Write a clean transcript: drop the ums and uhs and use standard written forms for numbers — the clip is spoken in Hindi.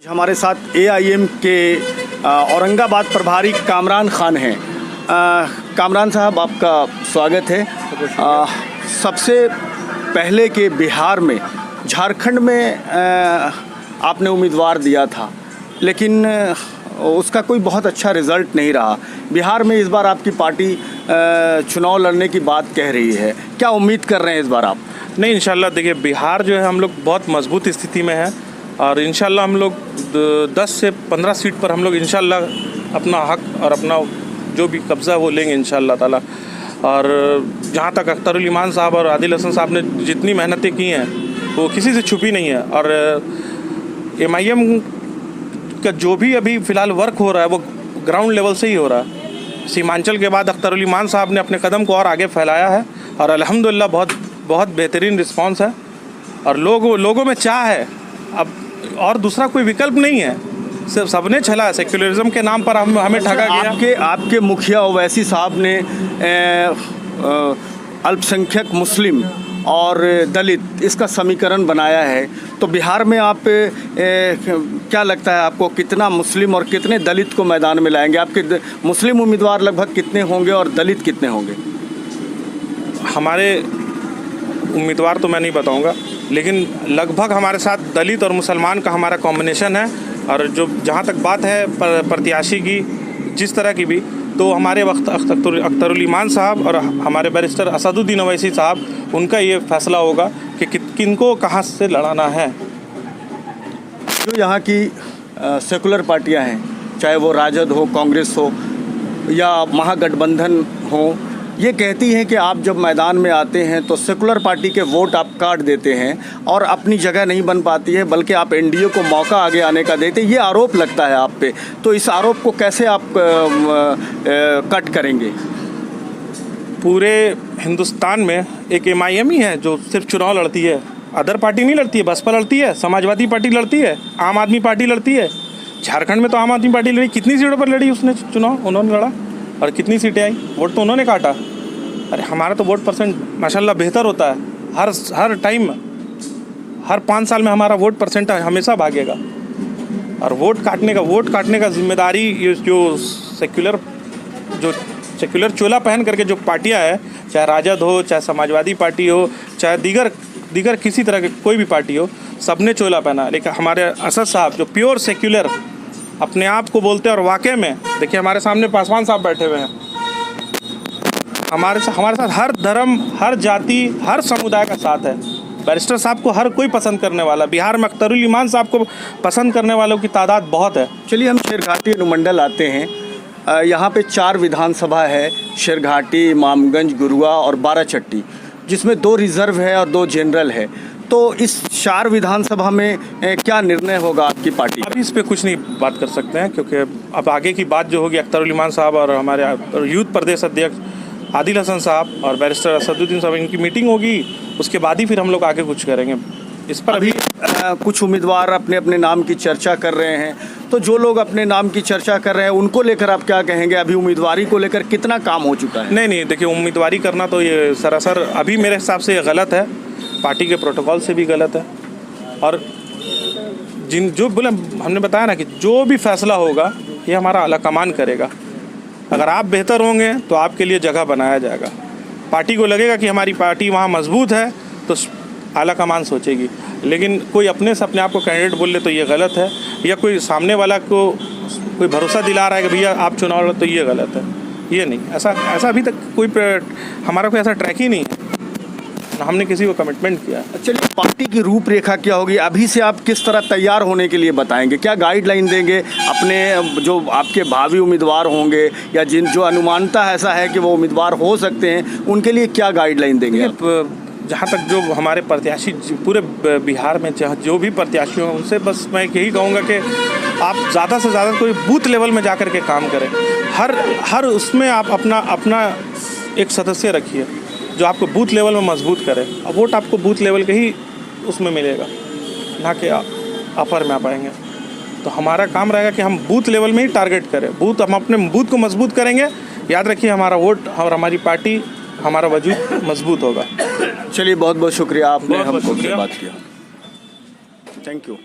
हमारे साथ एआईएम के औरंगाबाद प्रभारी कामरान खान हैं। कामरान साहब, आपका स्वागत है। सबसे पहले के बिहार में, झारखंड में आपने उम्मीदवार दिया था, लेकिन उसका कोई बहुत अच्छा रिज़ल्ट नहीं रहा। बिहार में इस बार आपकी पार्टी चुनाव लड़ने की बात कह रही है, क्या उम्मीद कर रहे हैं इस बार आप? नहीं, इंशाल्लाह देखिए, बिहार जो है हम लोग बहुत मजबूत स्थिति में है और इंशाल्लाह हम लोग 10 से 15 सीट पर हम लोग इंशाल्लाह अपना हक और अपना जो भी कब्ज़ा वो लेंगे इंशाल्लाह ताला। और जहाँ तक अख्तरुल ईमान साहब और आदिल हसन साहब ने जितनी मेहनतें की हैं वो किसी से छुपी नहीं है। और एमआईएम का जो भी अभी फ़िलहाल वर्क हो रहा है वो ग्राउंड लेवल से ही हो रहा है। सीमांचल के बाद अख्तरुल ईमान साहब ने अपने कदम को और आगे फैलाया है और अल्हम्दुलिल्लाह बहुत बेहतरीन रिस्पांस है और लोगों में चाह है। अब और दूसरा कोई विकल्प नहीं है, सिर्फ सबने छला है। सेक्युलरिज्म के नाम पर हमें ठगा गया। आपके मुखिया ओवैसी साहब ने अल्पसंख्यक मुस्लिम और दलित इसका समीकरण बनाया है, तो बिहार में आप क्या लगता है आपको, कितना मुस्लिम और कितने दलित को मैदान में लाएंगे? आपके मुस्लिम उम्मीदवार लगभग कितने होंगे और दलित कितने होंगे? हमारे उम्मीदवार तो मैं नहीं बताऊंगा, लेकिन लगभग हमारे साथ दलित और मुसलमान का हमारा कॉम्बिनेशन है। और जो जहाँ तक बात है प्रत्याशी की, जिस तरह की भी, तो हमारे वक्त अख्तरुल ईमान साहब और हमारे बैरिस्टर असदुद्दीन ओवैसी साहब, उनका ये फैसला होगा कि किनको कहाँ से लड़ाना है। जो यहाँ की सेकुलर पार्टियाँ हैं, चाहे वो राजद हो, कांग्रेस हो या महागठबंधन हो, ये कहती हैं कि आप जब मैदान में आते हैं तो सेकुलर पार्टी के वोट आप काट देते हैं और अपनी जगह नहीं बन पाती है, बल्कि आप एनडीए को मौका आगे आने का देते हैं। ये आरोप लगता है आप पे, तो इस आरोप को कैसे आप कट करेंगे? पूरे हिंदुस्तान में एक एमआईएम ही है जो सिर्फ चुनाव लड़ती है, अदर पार्टी नहीं लड़ती है। बसपा लड़ती है, समाजवादी पार्टी लड़ती है, आम आदमी पार्टी लड़ती है। झारखंड में तो आम आदमी पार्टी लड़ी, कितनी सीटों पर लड़ी उसने चुनाव, उन्होंने लड़ा और कितनी सीटें आई, वोट तो उन्होंने काटा। अरे हमारा तो वोट परसेंट माशाल्लाह बेहतर होता है, हर टाइम, हर 5 साल में हमारा वोट परसेंट हमेशा भागेगा। और वोट काटने का जिम्मेदारी जो सेक्युलर चोला पहन करके जो पार्टियां है, चाहे राजद हो, चाहे समाजवादी पार्टी हो, चाहे दीगर किसी तरह की कोई भी पार्टी हो, सबने चोला पहना। लेकिन हमारे असद साहब जो प्योर सेक्युलर अपने आप को बोलते हैं, और वाकई में देखिए हमारे सामने पासवान साहब बैठे हुए हैं, हमारे साथ हर धर्म, हर जाति, हर समुदाय का साथ है। बैरिस्टर साहब को हर कोई पसंद करने वाला, बिहार में अख्तरुल ईमान साहब को पसंद करने वालों की तादाद बहुत है। चलिए हम शेरघाटी अनुमंडल आते हैं। यहाँ पे 4 विधानसभा है, शेरघाटी, इमामगंज, गुरुआ और बाराचट्टी, जिसमें 2 रिजर्व है और 2 जनरल है। तो इस 4 विधानसभा में क्या निर्णय होगा आपकी पार्टी? अभी इस पे कुछ नहीं बात कर सकते हैं, क्योंकि अब आगे की बात जो होगी अख्तरुल ईमान साहब और हमारे यूथ प्रदेश अध्यक्ष आदिल हसन साहब और बैरिस्टर असदुद्दीन साहब, इनकी मीटिंग होगी, उसके बाद ही फिर हम लोग आगे कुछ करेंगे इस पर। अभी कुछ उम्मीदवार अपने नाम की चर्चा कर रहे हैं, तो जो लोग अपने नाम की चर्चा कर रहे हैं उनको लेकर आप क्या कहेंगे? अभी उम्मीदवारी को लेकर कितना काम हो चुका है? नहीं, देखिए, उम्मीदवारी करना तो ये सरासर अभी मेरे हिसाब से ये गलत है, पार्टी के प्रोटोकॉल से भी गलत है। और जो बोले, हमने बताया ना कि जो भी फैसला होगा ये हमारा आला कमान करेगा। अगर आप बेहतर होंगे तो आपके लिए जगह बनाया जाएगा। पार्टी को लगेगा कि हमारी पार्टी वहाँ मजबूत है तो आला कमान सोचेगी। लेकिन कोई अपने से अपने आप को कैंडिडेट बोल ले तो ये गलत है, या कोई सामने वाला को कोई भरोसा दिला रहा है कि भैया आप चुनाव लड़ो, तो ये गलत है। ये नहीं, ऐसा अभी तक हमारा कोई ऐसा ट्रैक ही नहीं है, हमने किसी को कमिटमेंट किया। चलिए, पार्टी की रूपरेखा क्या होगी? अभी से आप किस तरह तैयार होने के लिए बताएंगे? क्या गाइडलाइन देंगे अपने जो आपके भावी उम्मीदवार होंगे, या जो अनुमानता ऐसा है कि वो उम्मीदवार हो सकते हैं, उनके लिए क्या गाइडलाइन देंगे? जहाँ तक जो हमारे प्रत्याशी पूरे बिहार में जो भी प्रत्याशी हों, उनसे बस मैं यही कहूँगा कि आप ज़्यादा से ज़्यादा कोई बूथ लेवल में जा कर के काम करें। हर उसमें आप अपना एक सदस्य रखिए जो आपको बूथ लेवल में मजबूत करे। अब वोट आपको बूथ लेवल के ही उसमें मिलेगा, ना कि अपर में आ पाएंगे। तो हमारा काम रहेगा कि हम बूथ लेवल में ही टारगेट करें, हम अपने बूथ को मजबूत करेंगे। याद रखिए, हमारा वोट और हमारी पार्टी, हमारा वजूद मजबूत होगा। चलिए, बहुत बहुत शुक्रिया, आपने हमको बात किया। Thank you.